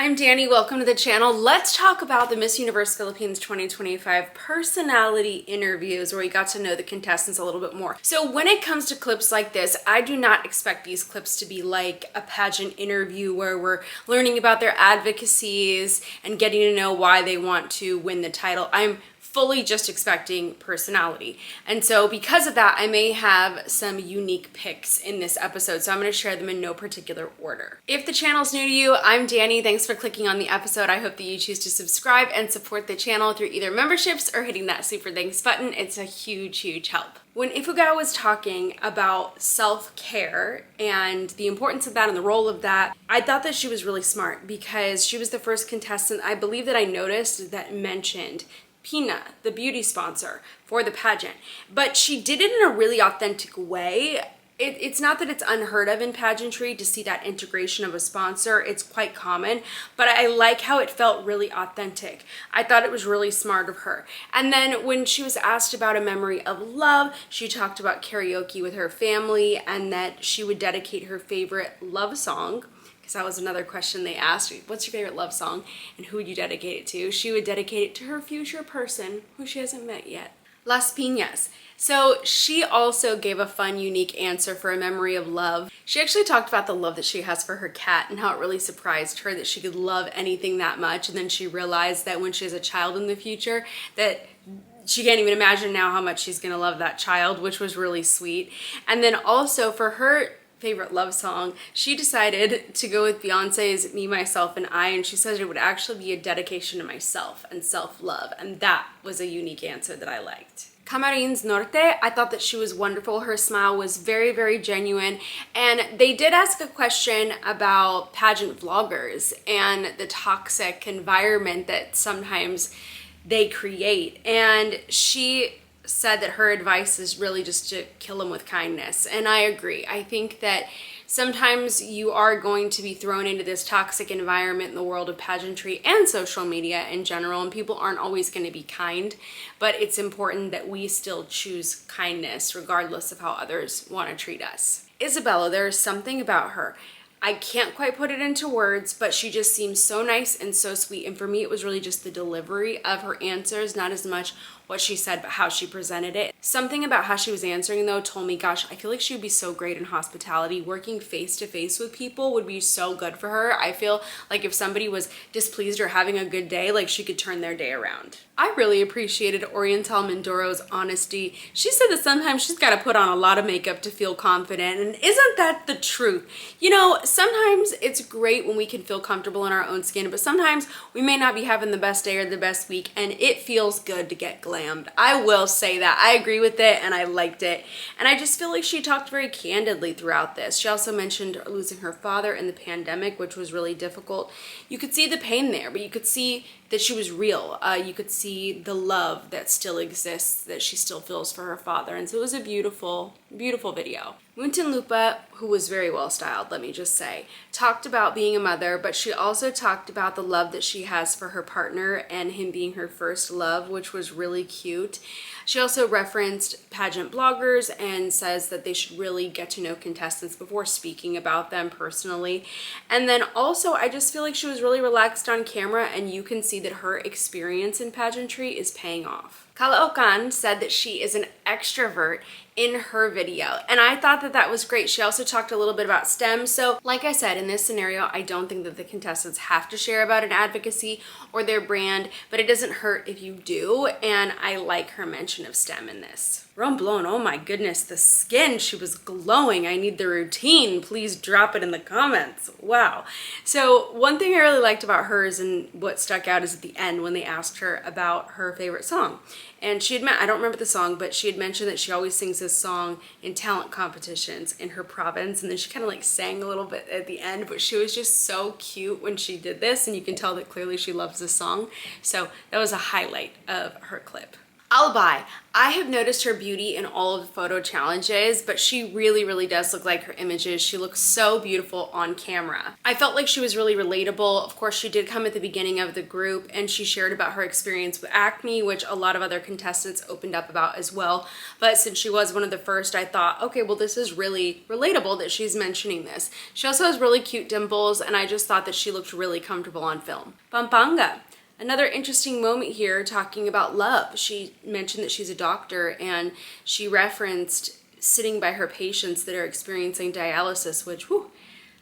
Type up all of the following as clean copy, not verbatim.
I'm Dani, welcome to the channel. Let's talk about the Miss Universe Philippines 2025 personality interviews where we got to know the contestants a little bit more. So when it comes to clips like this, I do not expect these clips to be like a pageant interview where we're learning about their advocacies and getting to know why they want to win the title. I'm fully just expecting personality. And so because of that, I may have some unique picks in this episode. So I'm going to share them in no particular order. If the channel's new to you, I'm Dani. Thanks for clicking on the episode. I hope that you choose to subscribe and support the channel through either memberships or hitting that super thanks button. It's a huge, huge help. When Ifuga was talking about self-care and the importance of that and the role of that, I thought that she was really smart because she was the first contestant I believe that I noticed that mentioned Pina, the beauty sponsor for the pageant. But she did it in a really authentic way. It's not that it's unheard of in pageantry to see that integration of a sponsor. It's quite common, but I like how it felt really authentic. I thought it was really smart of her. And then when she was asked about a memory of love, she talked about karaoke with her family and that she would dedicate her favorite love song. That was another question they asked. What's your favorite love song and who would you dedicate it to? She would dedicate it to her future person who she hasn't met yet. Las Piñas. So she also gave a fun, unique answer for a memory of love. She actually talked about the love that she has for her cat and how it really surprised her that she could love anything that much. And then she realized that when she has a child in the future that she can't even imagine now how much she's gonna love that child, which was really sweet. And then also for her favorite love song, she decided to go with Beyonce's Me, Myself, and I, and she said it would actually be a dedication to myself and self-love, and that was a unique answer that I liked. Camarines Norte, I thought that she was wonderful. Her smile was very, very genuine. And they did ask a question about pageant vloggers and the toxic environment that sometimes they create. And she said that her advice is really just to kill them with kindness. And I agree. I think that sometimes you are going to be thrown into this toxic environment in the world of pageantry and social media in general, and people aren't always going to be kind, but it's important that we still choose kindness regardless of how others want to treat us. Isabella, there is something about her. I can't quite put it into words, but she just seems so nice and so sweet. And for me, it was really just the delivery of her answers, not as much what she said, but how she presented it. Something about how she was answering though told me, gosh, I feel like she would be so great in hospitality. Working face to face with people would be so good for her. I feel like if somebody was displeased or having a good day, like she could turn their day around. I really appreciated Oriental Mindoro's honesty. She said that sometimes she's got to put on a lot of makeup to feel confident, and isn't that the truth? You know, sometimes it's great when we can feel comfortable in our own skin, but sometimes we may not be having the best day or the best week, and it feels good to get glammed. I will say that. I agree with it, and I liked it. And I just feel like she talked very candidly throughout this. She also mentioned losing her father in the pandemic, which was really difficult. You could see the pain there, but you could see that she was real. You could see the love that still exists, that she still feels for her father. And so it was a beautiful, beautiful video. Muntinlupa, who was very well styled, let me just say, talked about being a mother, but she also talked about the love that she has for her partner and him being her first love, which was really cute. She also referenced pageant bloggers and says that they should really get to know contestants before speaking about them personally. And then also, I just feel like she was really relaxed on camera, and you can see that her experience in pageantry is paying off. Kalaokan said that she is an extrovert in her video, and I thought that that was great. She also talked a little bit about STEM. So like I said, in this scenario, I don't think that the contestants have to share about an advocacy or their brand, but it doesn't hurt if you do, and I like her mention of STEM in this. Romblon, oh my goodness, the skin, she was glowing. I need the routine. Please drop it in the comments. Wow. So one thing I really liked about hers and what stuck out is at the end when they asked her about her favorite song. And she had I don't remember the song, but she had mentioned that she always sings this song in talent competitions in her province. And then she kind of like sang a little bit at the end, but she was just so cute when she did this. And you can tell that clearly she loves this song. So that was a highlight of her clip. I'll buy. I have noticed her beauty in all of the photo challenges, but she really, really does look like her images. She looks so beautiful on camera. I felt like she was really relatable. Of course, she did come at the beginning of the group and she shared about her experience with acne, which a lot of other contestants opened up about as well. But since she was one of the first, I thought, okay, well, this is really relatable that she's mentioning this. She also has really cute dimples, and I just thought that she looked really comfortable on film. Pampanga. Another interesting moment here talking about love. She mentioned that she's a doctor and she referenced sitting by her patients that are experiencing dialysis, which, whew,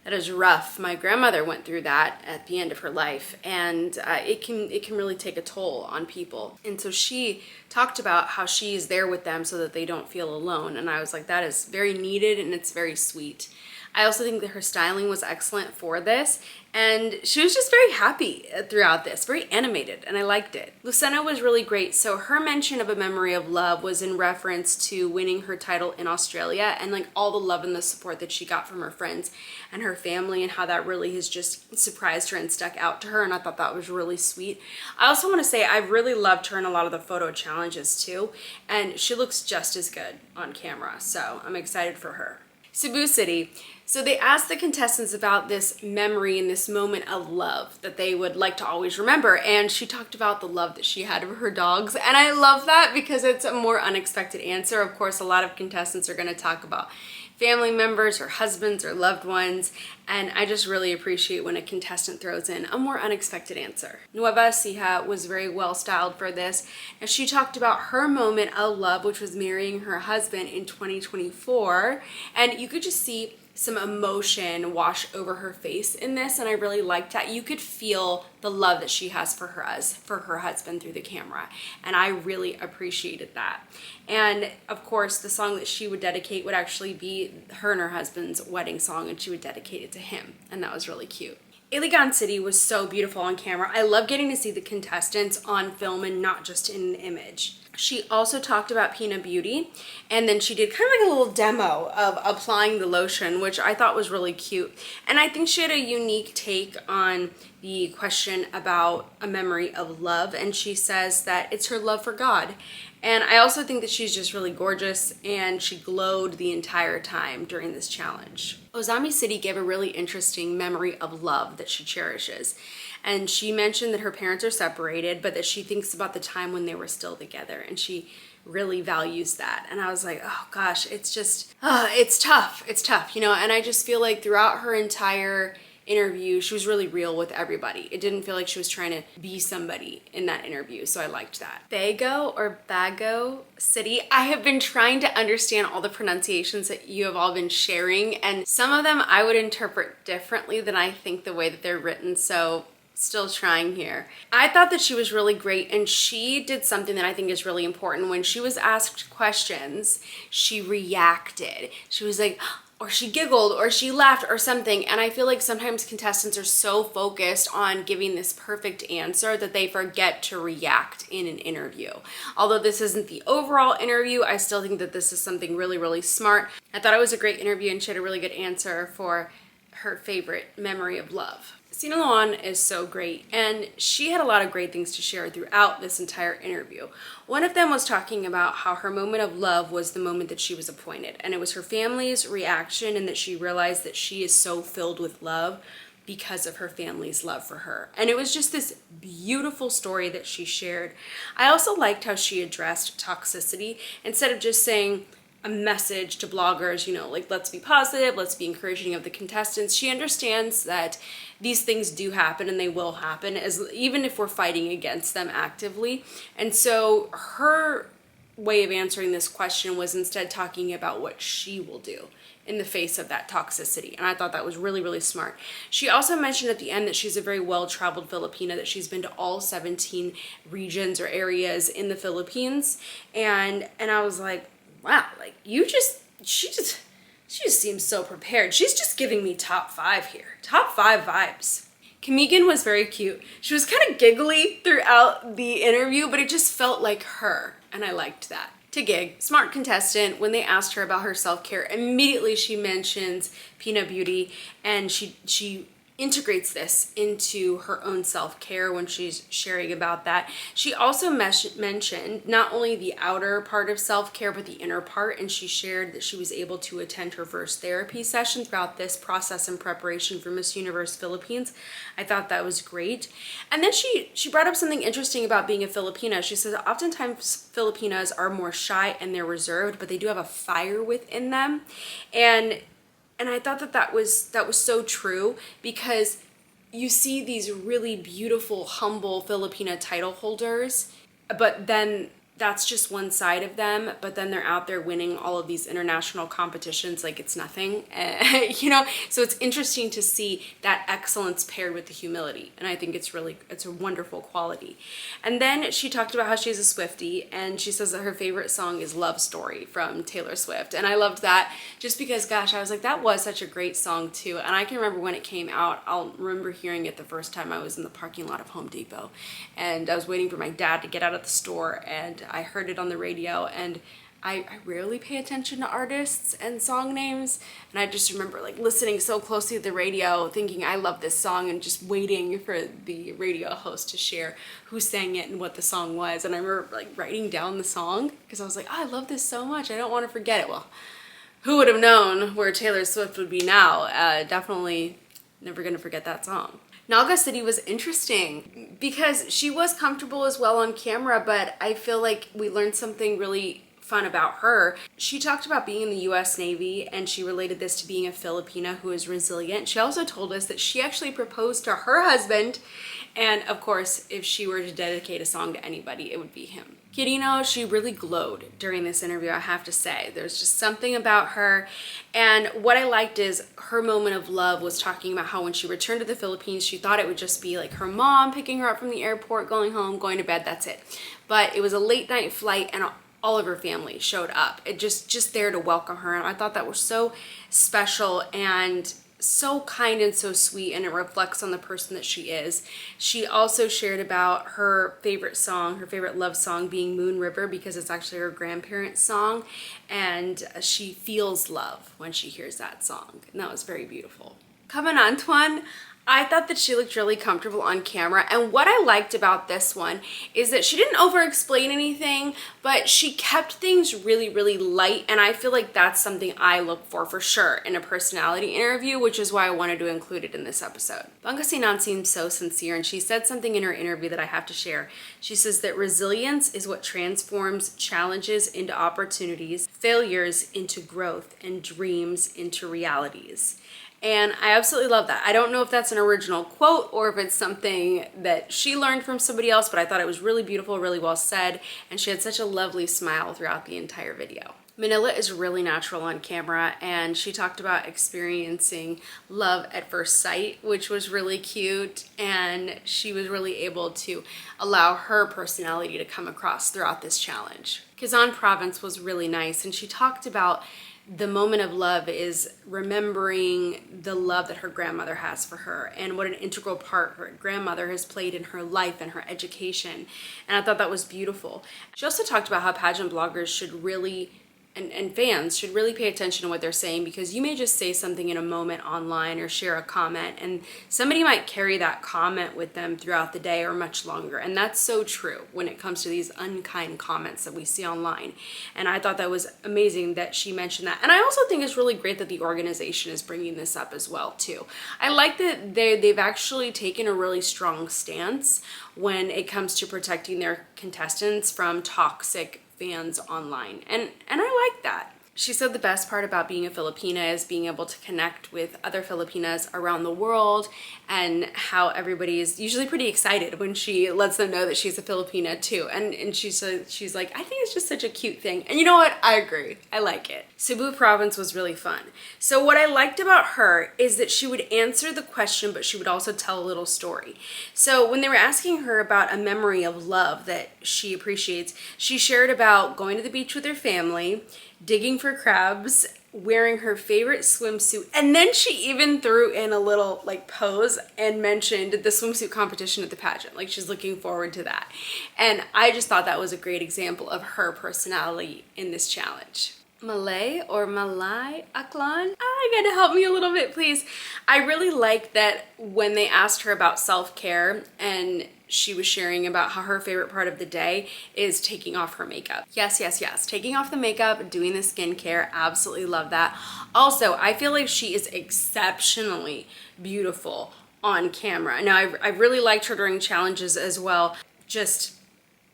that is rough. My grandmother went through that at the end of her life, and it can really take a toll on people. And so she talked about how she is there with them so that they don't feel alone. And I was like, that is very needed and it's very sweet. I also think that her styling was excellent for this, and she was just very happy throughout this, very animated, and I liked it. Lucena was really great. So her mention of a memory of love was in reference to winning her title in Australia and like all the love and the support that she got from her friends and her family, and how that really has just surprised her and stuck out to her, and I thought that was really sweet. I also want to say I really loved her in a lot of the photo challenges too, and she looks just as good on camera, so I'm excited for her. Cebu City. So they asked the contestants about this memory and this moment of love that they would like to always remember, and she talked about the love that she had of her dogs, and I love that because it's a more unexpected answer. Of course, a lot of contestants are going to talk about family members or husbands or loved ones, and I just really appreciate when a contestant throws in a more unexpected answer. Nueva Ecija was very well styled for this, and she talked about her moment of love, which was marrying her husband in 2024, and you could just see some emotion wash over her face in this, and I really liked that. You could feel the love that she has for her husband through the camera, and I really appreciated that. And of course, the song that she would dedicate would actually be her and her husband's wedding song, and she would dedicate it to him, and that was really cute. Iligan City was so beautiful on camera. I love getting to see the contestants on film and not just in an image. She also talked about Pina Beauty, and then she did kind of like a little demo of applying the lotion, which I thought was really cute. And I think she had a unique take on the question about a memory of love, and she says that it's her love for God. And I also think that she's just really gorgeous, and she glowed the entire time during this challenge. Ozami City gave a really interesting memory of love that she cherishes. And she mentioned that her parents are separated, but that she thinks about the time when they were still together, and she really values that. And I was like, oh gosh, it's just, it's tough, you know? And I just feel like throughout her entire interview, she was really real with everybody. It didn't feel like she was trying to be somebody in that interview, so I liked that. Bago City. I have been trying to understand all the pronunciations that you have all been sharing, and some of them I would interpret differently than I think the way that they're written, so still trying here. I thought that she was really great, and she did something that I think is really important. When she was asked questions, she reacted. She was like, or she giggled, or she laughed, or something. And I feel like sometimes contestants are so focused on giving this perfect answer that they forget to react in an interview. Although this isn't the overall interview, I still think that this is something really, really smart. I thought it was a great interview, and she had a really good answer for her favorite memory of love. Sinaloan is so great, and she had a lot of great things to share throughout this entire interview. One of them was talking about how her moment of love was the moment that she was appointed, and it was her family's reaction, and that she realized that she is so filled with love because of her family's love for her. And it was just this beautiful story that she shared. I also liked how she addressed toxicity instead of just saying a message to bloggers, you know, like, let's be positive, let's be encouraging of the contestants. She understands that these things do happen, and they will happen, as even if we're fighting against them actively. And so her way of answering this question was instead talking about what she will do in the face of that toxicity. And I thought that was really, really smart. She also mentioned at the end that she's a very well-traveled Filipina, that she's been to all 17 regions or areas in the Philippines. And I was like, wow, like she just seems so prepared. She's just giving me top 5 here. Top 5 vibes. Kamigan was very cute. She was kind of giggly throughout the interview, but it just felt like her, and I liked that. Tigig, smart contestant. When they asked her about her self-care, immediately she mentions Pina Beauty, and she integrates this into her own self-care when she's sharing about that. She also mentioned not only the outer part of self-care, but the inner part, and she shared that she was able to attend her first therapy session throughout this process in preparation for Miss Universe Philippines. I thought that was great. And then she brought up something interesting about being a Filipina. She says oftentimes Filipinas are more shy and they're reserved, but they do have a fire within them. And I thought that was so true, because you see these really beautiful, humble Filipina title holders, but then that's just one side of them, but then they're out there winning all of these international competitions like it's nothing, you know? So it's interesting to see that excellence paired with the humility, and I think it's a wonderful quality. And then she talked about how she's a Swiftie, and she says that her favorite song is Love Story from Taylor Swift, and I loved that just because, gosh, I was like, that was such a great song too, and I can remember when it came out. I'll remember hearing it the first time I was in the parking lot of Home Depot, and I was waiting for my dad to get out of the store, and I heard it on the radio, and I rarely pay attention to artists and song names, and I just remember like listening so closely to the radio thinking I love this song and just waiting for the radio host to share who sang it and what the song was. And I remember like writing down the song because I was like, oh, I love this so much, I don't want to forget it. Well, who would have known where Taylor Swift would be now? Definitely never gonna forget that song. Naga City was interesting because she was comfortable as well on camera, but I feel like we learned something really fun about her. She talked about being in the US Navy, and she related this to being a Filipina who is resilient. She also told us that she actually proposed to her husband, and of course, if she were to dedicate a song to anybody, it would be him. Quirino, she really glowed during this interview, I have to say. There's just something about her, and what I liked is her moment of love was talking about how when she returned to the Philippines, she thought it would just be like her mom picking her up from the airport, going home, going to bed, that's it. But it was a late night flight, and all of her family showed up. It just there to welcome her, and I thought that was so special and so kind and so sweet, and it reflects on the person that she is. She also shared about her favorite song, her favorite love song being Moon River, because it's actually her grandparents' song, and she feels love when she hears that song, and that was very beautiful. Come on, Antoine. I thought that she looked really comfortable on camera, and what I liked about this one is that she didn't over-explain anything, but she kept things really, really light, and I feel like that's something I look for sure in a personality interview, which is why I wanted to include it in this episode. Pangasinan seems so sincere, and she said something in her interview that I have to share. She says that resilience is what transforms challenges into opportunities, failures into growth, and dreams into realities. And I absolutely love that. I don't know if that's an original quote or if it's something that she learned from somebody else, but I thought it was really beautiful, really well said, and she had such a lovely smile throughout the entire video. Manila is really natural on camera, and she talked about experiencing love at first sight, which was really cute, and she was really able to allow her personality to come across throughout this challenge. Quezon Province was really nice, and she talked about the moment of love is remembering the love that her grandmother has for her and what an integral part her grandmother has played in her life and her education. And I thought that was beautiful. She also talked about how pageant bloggers should really and fans should really pay attention to what they're saying, because you may just say something in a moment online or share a comment, and somebody might carry that comment with them throughout the day or much longer. And that's so true when it comes to these unkind comments that we see online. And I thought that was amazing that she mentioned that. And I also think it's really great that the organization is bringing this up as well too. I like that they've actually taken a really strong stance when it comes to protecting their contestants from toxic fans online, and I like that. She said the best part about being a Filipina is being able to connect with other Filipinas around the world, and how everybody is usually pretty excited when she lets them know that she's a Filipina too. And she's like, I think it's just such a cute thing. And you know what? I agree. I like it. Cebu Province was really fun. So what I liked about her is that she would answer the question, but she would also tell a little story. So when they were asking her about a memory of love that she appreciates, she shared about going to the beach with her family, digging for crabs, wearing her favorite swimsuit, and then she even threw in a little like pose and mentioned the swimsuit competition at the pageant. Like, she's looking forward to that. And I just thought that was a great example of her personality in this challenge. Malay or Malay Aklan. You gotta help me a little bit, please. I really like that when they asked her about self-care and she was sharing about how her favorite part of the day is taking off her makeup. Yes, yes, yes. Taking off the makeup, doing the skincare, absolutely love that. Also, I feel like she is exceptionally beautiful on camera. Now, I really liked her during challenges as well. Just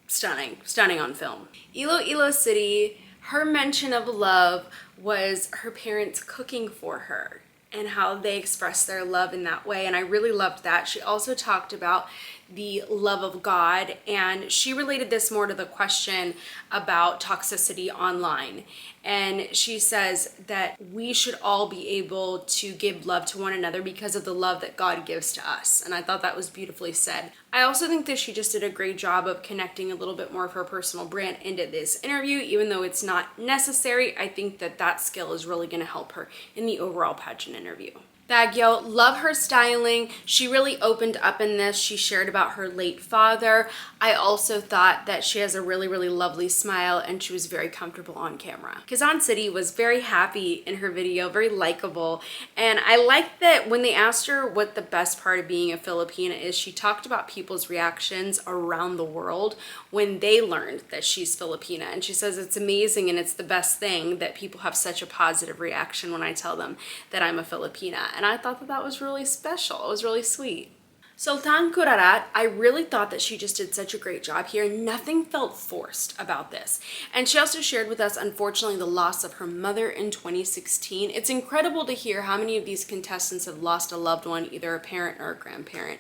stunning, stunning on film. Iloilo City, her mention of love was her parents cooking for her and how they express their love in that way. And I really loved that. She also talked about the love of God, and she related this more to the question about toxicity online. And she says that we should all be able to give love to one another because of the love that God gives to us. And I thought that was beautifully said. I also think that she just did a great job of connecting a little bit more of her personal brand into this interview. Even though it's not necessary, I think that that skill is really going to help her in the overall pageant interview. Baguio, love her styling. She really opened up in this. She shared about her late father. I also thought that she has a really, really lovely smile and she was very comfortable on camera. Quezon City was very happy in her video, very likable. And I liked that when they asked her what the best part of being a Filipina is, she talked about people's reactions around the world when they learned that she's Filipina. And she says it's amazing and it's the best thing that people have such a positive reaction when I tell them that I'm a Filipina. And I thought that that was really special. It was really sweet. Sultan Kurarat, I really thought that she just did such a great job here. Nothing felt forced about this. And she also shared with us, unfortunately, the loss of her mother in 2016. It's incredible to hear how many of these contestants have lost a loved one, either a parent or a grandparent.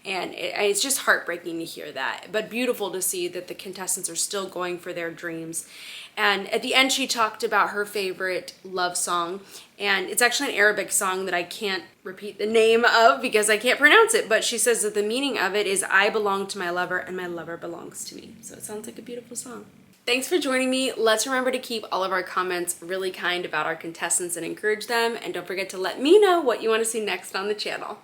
And it's just heartbreaking to hear that, but beautiful to see that the contestants are still going for their dreams. And at the end, she talked about her favorite love song, and it's actually an Arabic song that I can't repeat the name of because I can't pronounce it, but she says that the meaning of it is I belong to my lover and my lover belongs to me. So it sounds like a beautiful song. Thanks for joining me. Let's remember to keep all of our comments really kind about our contestants and encourage them. And don't forget to let me know what you want to see next on the channel.